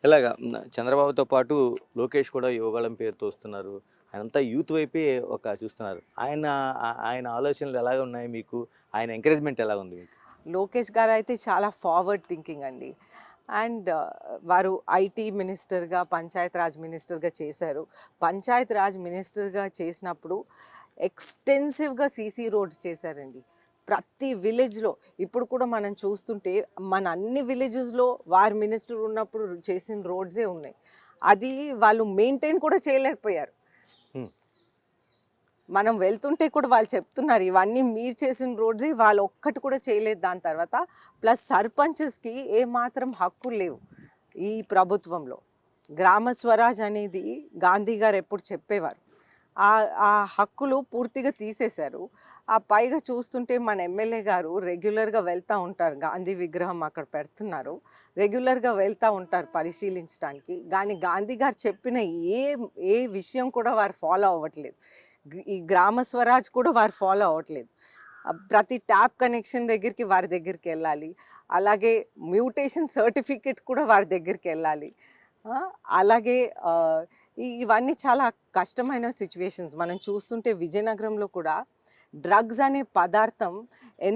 ఇలాగా చంద్రబాబుతో పాటు లోకేష్ కూడా యువగళం పేరుతో వస్తున్నారు. ఆయనంతా యూత్ వైపే చూస్తున్నారు. ఆయన ఆలోచనలు ఎలాగ ఉన్నాయి మీకు? ఆయన ఎంకరేజ్‌మెంట్ ఎలాగుంది మీకు? లోకేష్ గారైతే చాలా ఫార్వర్డ్ థింకింగ్ అండి. అండ్ వారు ఐటీ మినిస్టర్‌గా, పంచాయత్ రాజ్ మినిస్టర్‌గా చేశారు. పంచాయత్ రాజ్ మినిస్టర్‌గా చేసినప్పుడు ఎక్స్‌టెన్సివ్‌గా సీసీ రోడ్స్ చేశారండి. ప్రతి విలేజ్‌లో ఇప్పుడు కూడా మనం చూస్తుంటే మన అన్ని విలేజెస్‌లో వారు మినిస్టర్ ఉన్నప్పుడు చేసిన రోడ్సే ఉన్నాయి. అది వాళ్ళు మెయింటైన్ కూడా చేయలేకపోయారు. హ్మ్. మనం వెళ్తుంటే కూడా వాళ్ళు చెప్తున్నారు ఇవన్నీ మీరు చేసిన రోడ్సే వాళ్ళు ఒక్కటి కూడా చేయలేదు దాని తర్వాత. ప్లస్ సర్పంచెస్‌కి ఏమాత్రం హక్కులు లేవు ఈ ప్రభుత్వంలో. గ్రామ స్వరాజ్ అనేది గాంధీ గారు ఎప్పుడు చెప్పేవారు. ఆ ఆ హక్కులు పూర్తిగా తీసేశారు. పైగా చూస్తుంటే మన ఎమ్మెల్యే గారు రెగ్యులర్‌గా వెళ్తా ఉంటారు. గాంధీ విగ్రహం అక్కడ పెడుతున్నారు. రెగ్యులర్‌గా వెళ్తా ఉంటారు పరిశీలించటానికి. గానీ గాంధీ గారు చెప్పిన ఏ ఏ విషయం కూడా వారు ఫాలో అవ్వట్లేదు. ఈ గ్రామ స్వరాజ్ కూడా వారు ఫాలో అవ్వట్లేదు. ప్రతి ట్యాప్ కనెక్షన్ దగ్గరికి వారి దగ్గరికెళ్ళాలి. అలాగే మ్యూటేషన్ సర్టిఫికేట్ కూడా వారి దగ్గరికెళ్ళాలి. ఆ! అలాగే ఇవన్నీ చాలా కష్టమైన సిట్యుయేషన్స్. మనం చూస్తుంటే విజయనగరంలో కూడా డ్రగ్స్ అనే పదార్థం ఎంత